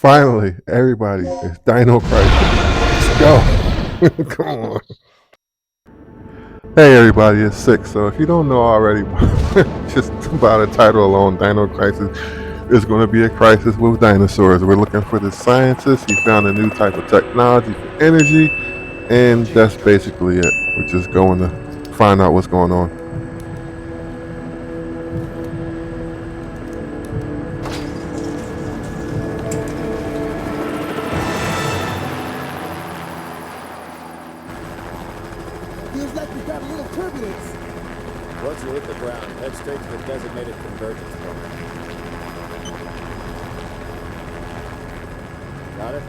Finally, everybody, it's Dino Crisis. Let's go. Come on. Hey everybody, it's Six. So if you don't know already, just by the title alone, Dino Crisis is going to be a crisis with dinosaurs. We're looking for the scientist. He found a new type of technology for energy, and that's basically it. We're just going to find out what's going on. Feels like we've got a little turbulence. Once you hit the ground, head straight to the designated convergence point. Got it?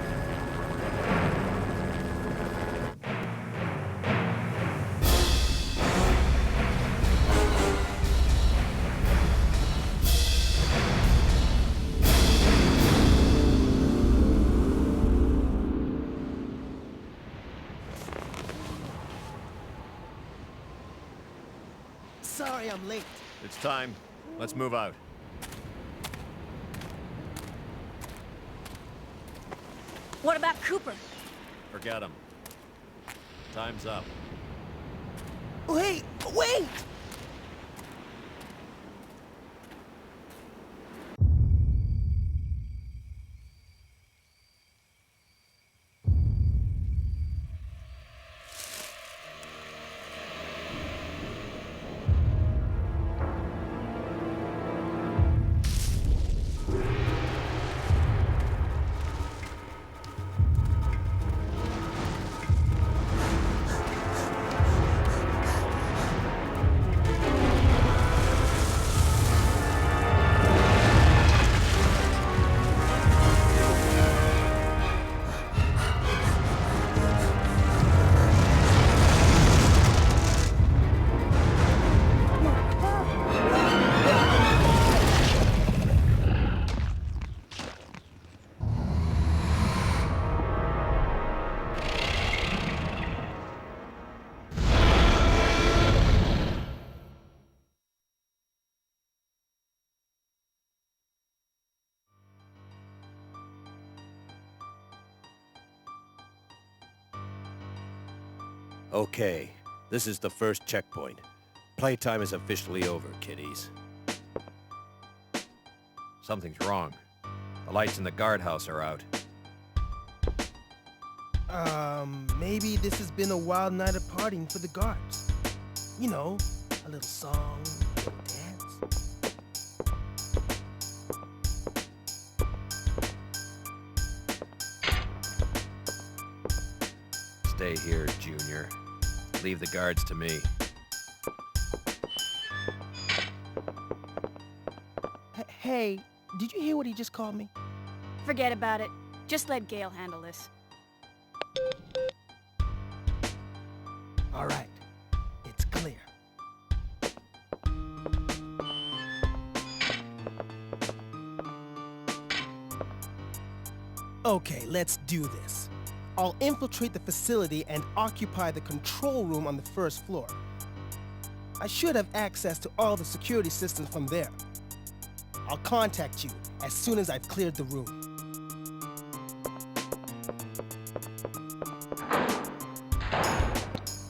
Sorry I'm late. It's time. Let's move out. What about Cooper? Forget him. Time's up. Wait! Wait! Okay, this is the first checkpoint. Playtime is officially over, kiddies. Something's wrong. The lights in the guardhouse are out. Maybe this has been a wild night of partying for the guards. You know, a little song, a little dance. Stay here, Junior. Leave the guards to me. Hey, did you hear what he just called me? Forget about it. Just let Gale handle this. All right, it's clear. Okay, let's do this. I'll infiltrate the facility and occupy the control room on the first floor. I should have access to all the security systems from there. I'll contact you as soon as I've cleared the room.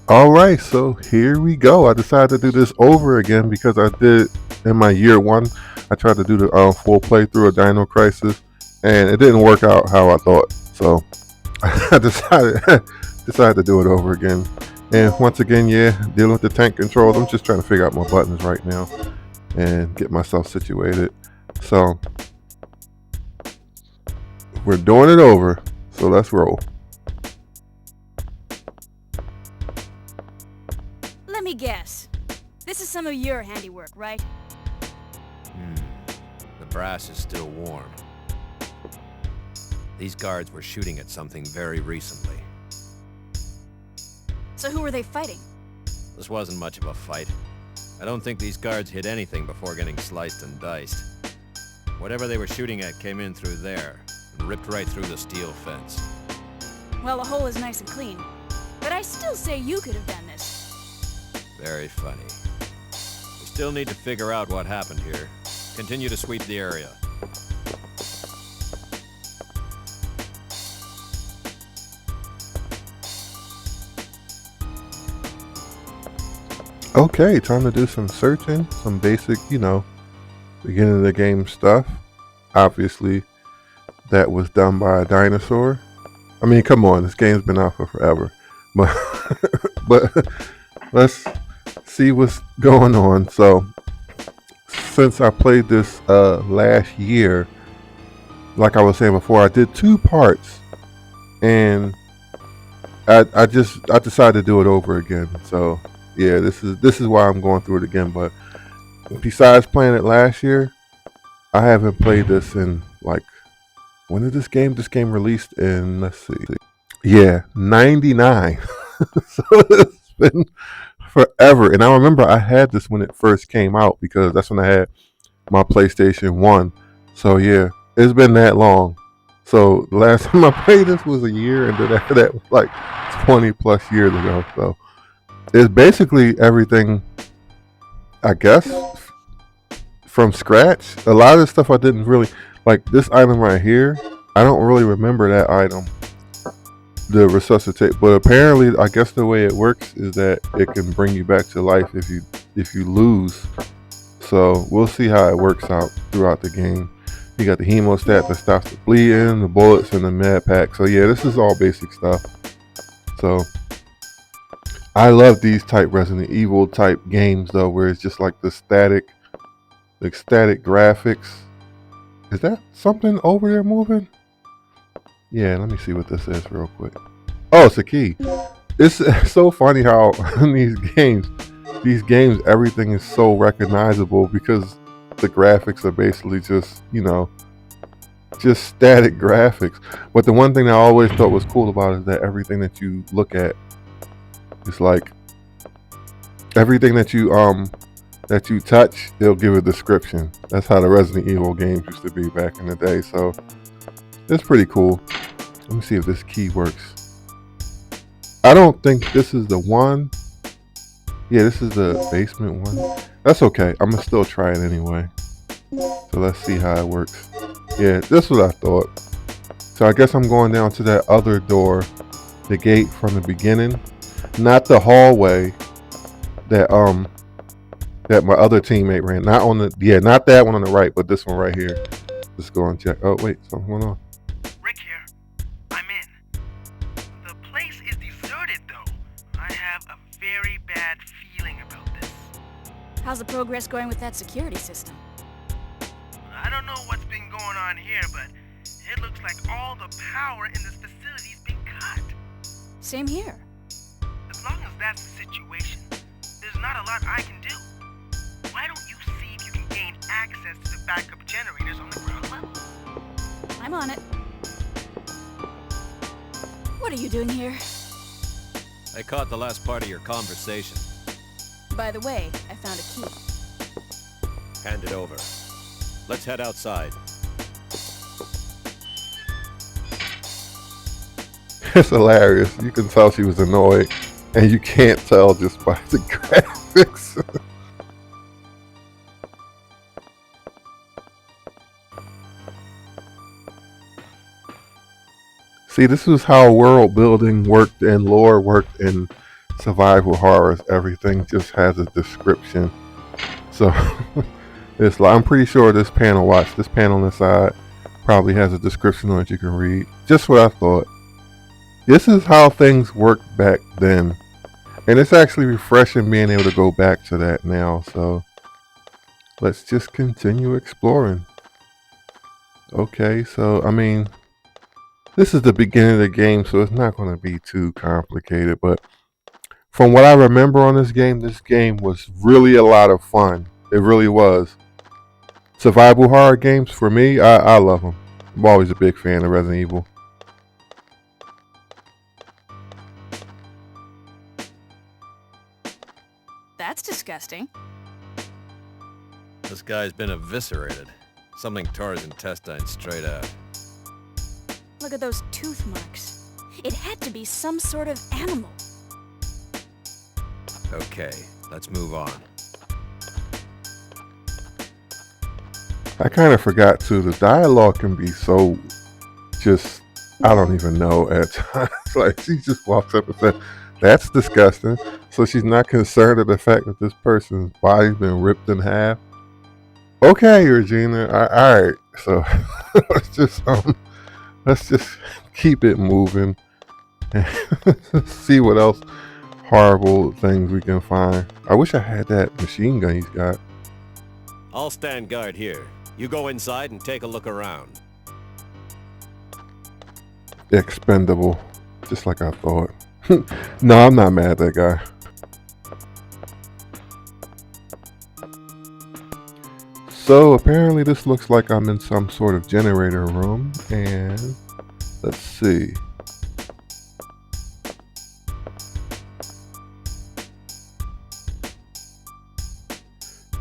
Alright, so here we go. I decided to do this over again because I did in my year one. I tried to do the full playthrough of Dino Crisis, and it didn't work out how I thought. So I decided to do it over again. And once again, yeah, dealing with the tank controls. I'm just trying to figure out my buttons right now and get myself situated. So we're doing it over. So let's roll. Let me guess. This is some of your handiwork, right? The brass is still warm. These guards were shooting at something very recently. So who were they fighting? This wasn't much of a fight. I don't think these guards hit anything before getting sliced and diced. Whatever they were shooting at came in through there and ripped right through the steel fence. Well, the hole is nice and clean. But I still say you could have done this. Very funny. We still need to figure out what happened here. Continue to sweep the area. Okay, time to do some searching, some basic, beginning of the game stuff. Obviously, that was done by a dinosaur. I mean, come on, this game's been out for forever. But but let's see what's going on. So, since I played this last year, like I was saying before, I did 2 parts, and I decided to do it over again. So yeah, this is why I'm going through it again. But besides playing it last year, I haven't played this in like, when did this game released in, let's see. Yeah, 99. So it's been forever. And I remember I had this when it first came out because that's when I had my PlayStation 1. So yeah, it's been that long. So the last time I played this was a year, and then after that was like 20 plus years ago. So it's basically everything, I guess, from scratch. A lot of the stuff I didn't really like. This item right here, I don't really remember that item, the resuscitate. But apparently, I guess the way it works is that it can bring you back to life if you lose. So we'll see how it works out throughout the game. You got the hemostat that stops the bleeding, the bullets, and the med pack. So yeah, this is all basic stuff. So I love these type Resident Evil type games though, where it's just like the static graphics. Is that something over there moving? Yeah, let me see what this is real quick. Oh, it's a key. It's so funny how in these games, everything is so recognizable because the graphics are basically just, just static graphics. But the one thing I always thought was cool about it is that everything that you look at is like, everything that you touch, it'll give a description. That's how the Resident Evil games used to be back in the day. So it's pretty cool. Let me see if this key works. I don't think this is the one. Yeah, this is the basement one. That's okay. I'm gonna still try it anyway. So let's see how it works. Yeah, this is what I thought. So I guess I'm going down to that other door, the gate from the beginning, not the hallway that my other teammate ran. Not that one on the right, but this one right here. Let's go and check. Oh wait, something's going on. Rick here. I'm in. The place is deserted, though. I have a very bad feeling about this. How's the progress going with that security system? I don't know what's been going on here, but it looks like all the power in this facility's been cut. Same here. As long as that's the situation, there's not a lot I can do. Why don't you see if you can gain access to the backup generators on the ground level? I'm on it. What are you doing here? I caught the last part of your conversation. By the way, I found a key. Hand it over. Let's head outside. It's hilarious. You can tell she was annoyed, and you can't tell just by the graphics. See, this is how world building worked and lore worked in survival horrors. Everything just has a description. So it's like, I'm pretty sure this panel on the side probably has a description on it you can read. Just what I thought. This is how things worked back then. And it's actually refreshing being able to go back to that now. So let's just continue exploring. Okay, so I mean, this is the beginning of the game, so it's not going to be too complicated. But from what I remember on this game was really a lot of fun. It really was. Survival horror games, for me, I love them. I'm always a big fan of Resident Evil. That's disgusting. This guy's been eviscerated. Something tore his intestines straight out. Look at those tooth marks. It had to be some sort of animal. Okay, let's move on. I kind of forgot too, the dialogue can be so just, I don't even know at times. Like, she just walks up and says, "That's disgusting." So she's not concerned of the fact that this person's body's been ripped in half. Okay, Regina. All right. So let's just keep it moving and see what else horrible things we can find. I wish I had that machine gun he's got. I'll stand guard here. You go inside and take a look around. Expendable, just like I thought. No, I'm not mad at that guy. So apparently this looks like I'm in some sort of generator room, and let's see.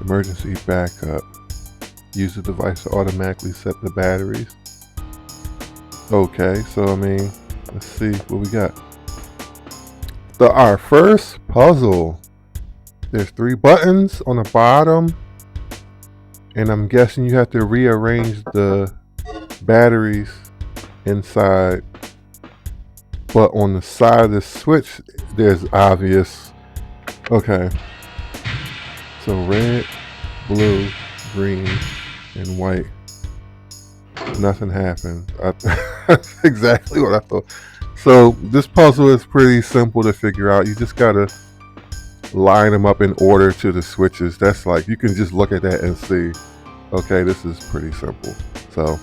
Emergency backup. Use the device to automatically set the batteries. Okay, so I mean, let's see what we got. Our first puzzle. There's 3 buttons on the bottom, and I'm guessing you have to rearrange the batteries inside. But on the side of the switch, there's obvious. Okay. So red, blue, green, and white. Nothing happened. That's exactly what I thought. So this puzzle is pretty simple to figure out. You just gotta line them up in order to the switches. That's like, you can just look at that and see, okay, this is pretty simple. So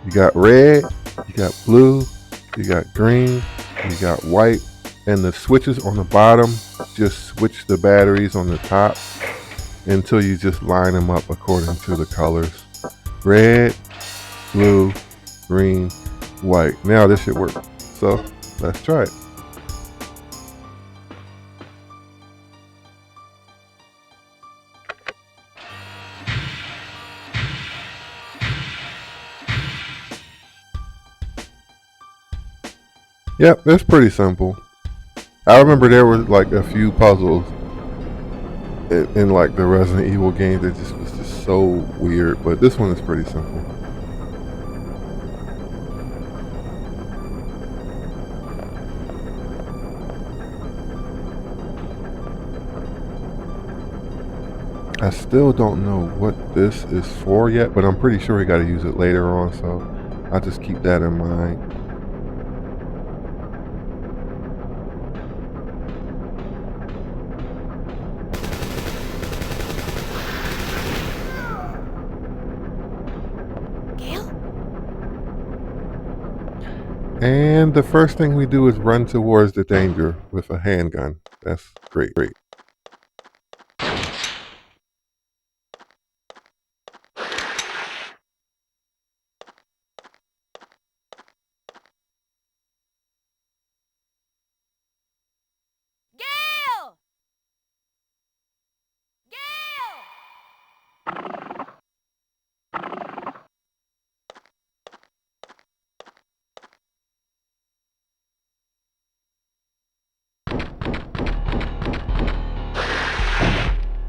you got red, you got blue, you got green, you got white, and the switches on the bottom just switch the batteries on the top until you just line them up according to the colors. Red, blue, green, white. Now this should work. So let's try it. Yep, it's pretty simple. I remember there were like a few puzzles in like the Resident Evil games that just was just so weird, but this one is pretty simple. I still don't know what this is for yet, but I'm pretty sure we got to use it later on, so I'll just keep that in mind. And the first thing we do is run towards the danger with a handgun. That's great. Gale! Gale!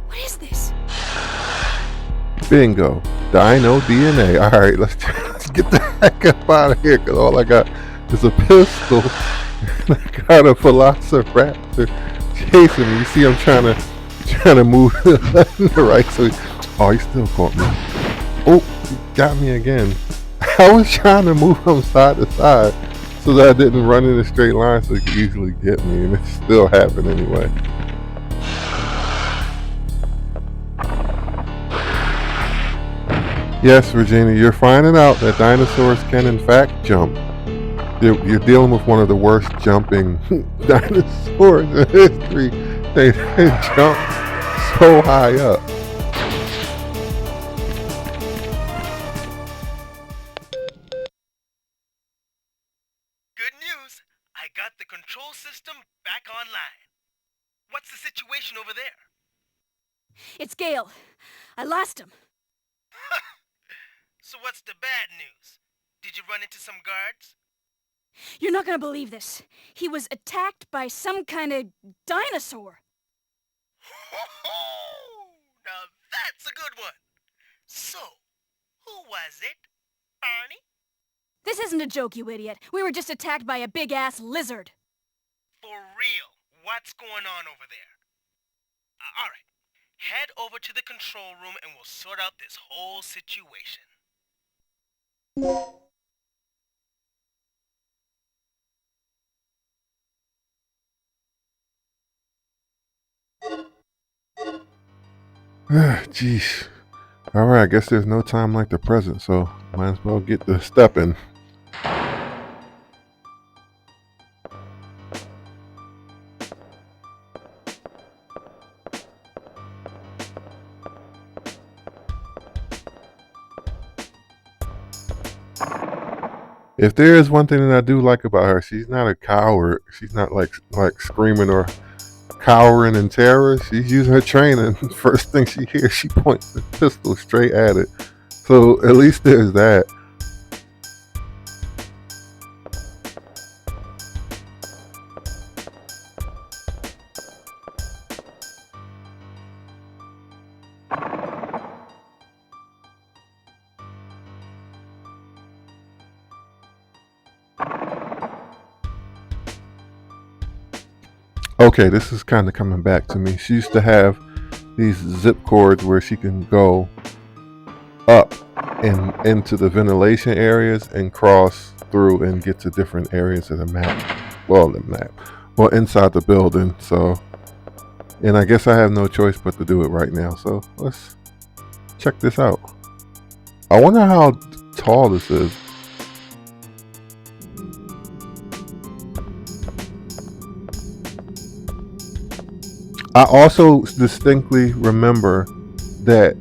What is this? Bingo. Dino DNA. Alright, let's get the heck up out of here, because all I got is a pistol and I got a velociraptor chasing me. You see I'm trying to move to the left and the right, so he still caught me. Oh, he got me again. I was trying to move from side to side so that I didn't run in a straight line so he could easily get me, and it still happened anyway. Yes, Regina, you're finding out that dinosaurs can in fact jump. You're dealing with one of the worst jumping dinosaurs in history. They jump so high up. Good news. I got the control system back online. What's the situation over there? It's Gale. I lost him. So what's the bad news? Did you run into some guards? You're not gonna believe this. He was attacked by some kind of dinosaur. Now that's a good one. So, who was it? Barney? This isn't a joke, you idiot. We were just attacked by a big-ass lizard. For real? what's going on over there. Alright, head over to the control room and we'll sort out this whole situation. Jeez. Alright, I guess there's no time like the present, so might as well get to stepping. If there is one thing that I do like about her, she's not a coward. She's not like screaming or cowering in terror. She's using her training. First thing she hears, she points the pistol straight at it. So at least there's that. Okay, this is kind of coming back to me. She used to have these zip cords where she can go up and into the ventilation areas and cross through and get to different areas of the map. Well, inside the building. So, and I guess I have no choice but to do it right now. So let's check this out. I wonder how tall this is. I also distinctly remember that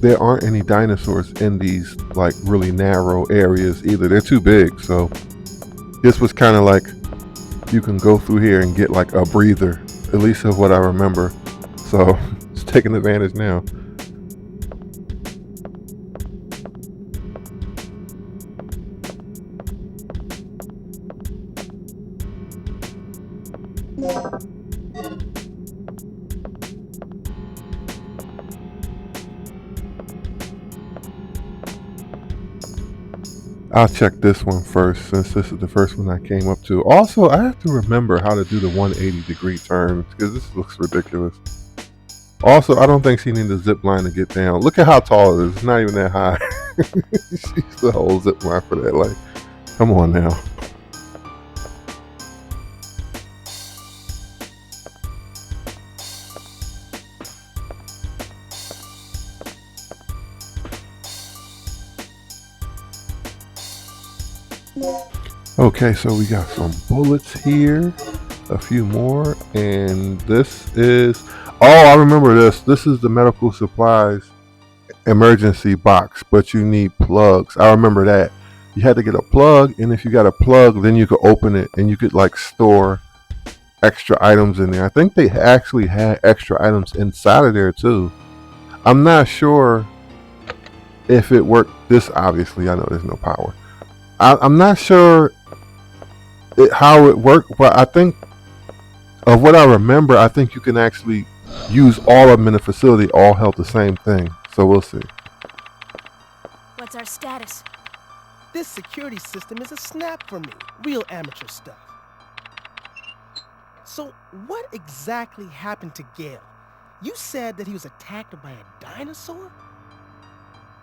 there aren't any dinosaurs in these like really narrow areas either. They're too big. So this was kind of like you can go through here and get like a breather, at least of what I remember. So it's taking advantage now. I'll check this one first since this is the first one I came up to. Also, I have to remember how to do the 180-degree turns because this looks ridiculous. Also, I don't think she needs a zip line to get down. Look at how tall it is. It's not even that high. She's the whole zip line for that. Like, come on now. Okay, so we got some bullets here, a few more, and this is, oh, I remember this. This is the medical supplies emergency box, but you need plugs. I remember that. You had to get a plug, and if you got a plug, then you could open it, and you could like store extra items in there. I think they actually had extra items inside of there too. I'm not sure if it worked. This, obviously, I know there's no power. I'm not sure how it worked, but I think of what I remember, I think you can actually use all of them in the facility, all held the same thing. So we'll see. What's our status? This security system is a snap for me. Real amateur stuff. So what exactly happened to Gale? You said that he was attacked by a dinosaur?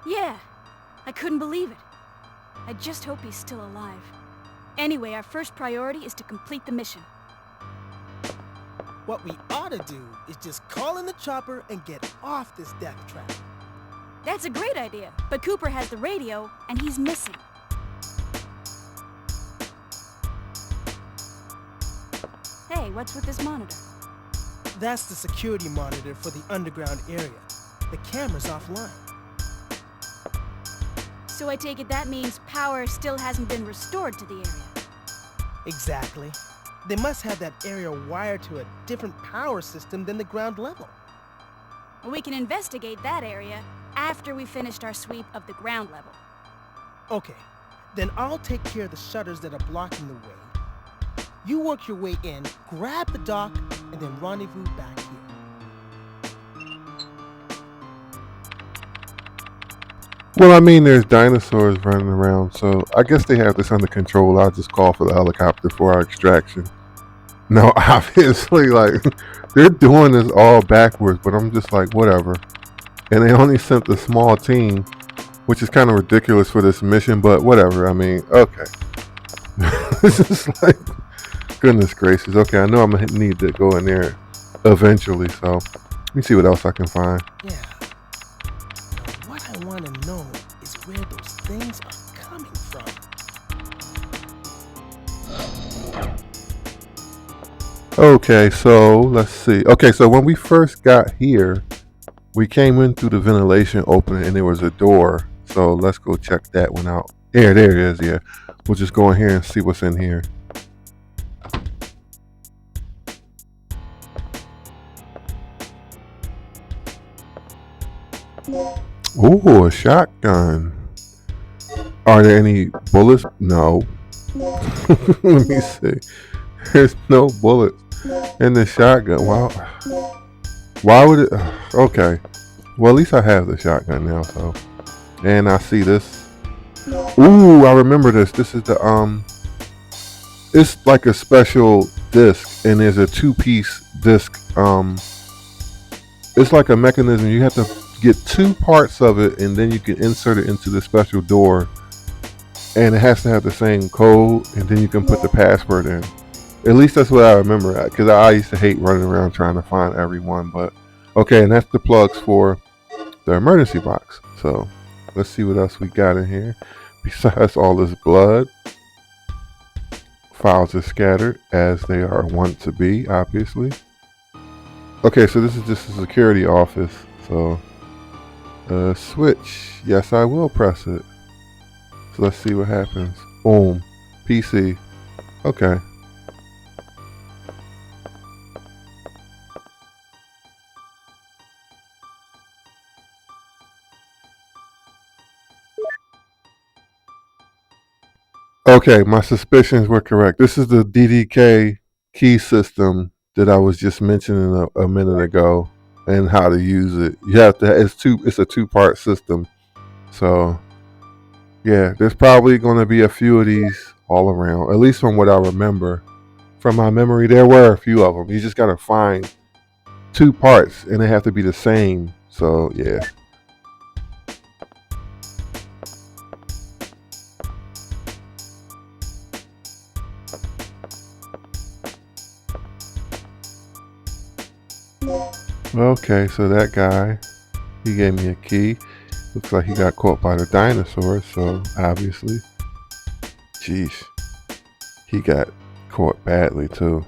Yeah, I couldn't believe it. I just hope he's still alive. Anyway, our first priority is to complete the mission. What we ought to do is just call in the chopper and get off this death trap. That's a great idea, but Cooper has the radio, and he's missing. Hey, what's with this monitor? That's the security monitor for the underground area. The camera's offline. So I take it that means power still hasn't been restored to the area. Exactly. They must have that area wired to a different power system than the ground level. We can investigate that area after we finished our sweep of the ground level. Okay, then I'll take care of the shutters that are blocking the way. You work your way in, grab the dock, and then rendezvous back here. Well, I mean, there's dinosaurs running around, so I guess they have this under control. I'll just call for the helicopter for our extraction. No, obviously, like, they're doing this all backwards, but I'm just like, whatever. And they only sent a small team, which is kind of ridiculous for this mission, but whatever. I mean, okay. It's just like, goodness gracious. Okay, I know I'm gonna need to go in there eventually, so let me see what else I can find. Yeah. Now, what I want to know is where those things are coming from. Okay, so let's see. Okay, so when we first got here, we came in through the ventilation opening and there was a door. So let's go check that one out. There it is, yeah. We'll just go in here and see what's in here. Ooh, a shotgun. Are there any bullets? No. Let me see. There's no bullets in the shotgun. Wow. Why would it? Okay. Well, at least I have the shotgun now, so. And I see this. Ooh, I remember this. This is the it's like a special disc, and there's a two-piece disc. It's like a mechanism. You have to get two parts of it, and then you can insert it into the special door. And it has to have the same code, and then you can put the password in. At least that's what I remember, because I used to hate running around trying to find everyone. But okay, and that's the plugs for the emergency box. So let's see what else we got in here. Besides all this blood, files are scattered as they are wont to be, obviously. Okay, so this is just a security office. So switch. Yes, I will press it. So let's see what happens. Boom. PC. Okay. Okay, my suspicions were correct. This is the DDK key system that I was just mentioning a minute ago, and how to use it. You have to. It's a two-part system. So yeah, there's probably going to be a few of these all around. At least from what I remember, from my memory, there were a few of them. You just got to find two parts, and they have to be the same. So yeah. Okay, so that guy, he gave me a key. Looks like he got caught by the dinosaurs, so obviously. Jeez. He got caught badly too.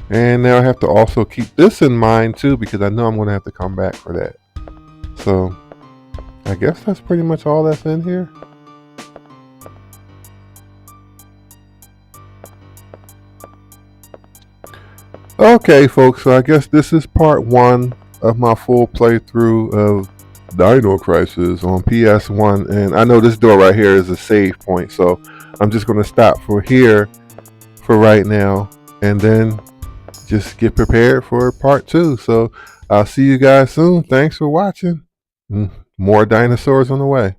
And now I have to also keep this in mind too, because I know I'm going to have to come back for that. So I guess that's pretty much all that's in here. Okay, folks, so I guess this is part one of my full playthrough of Dino Crisis on PS1. And I know this door right here is a save point, so I'm just going to stop for here for right now, and then just get prepared for part two. So I'll see you guys soon. Thanks for watching. More dinosaurs on the way.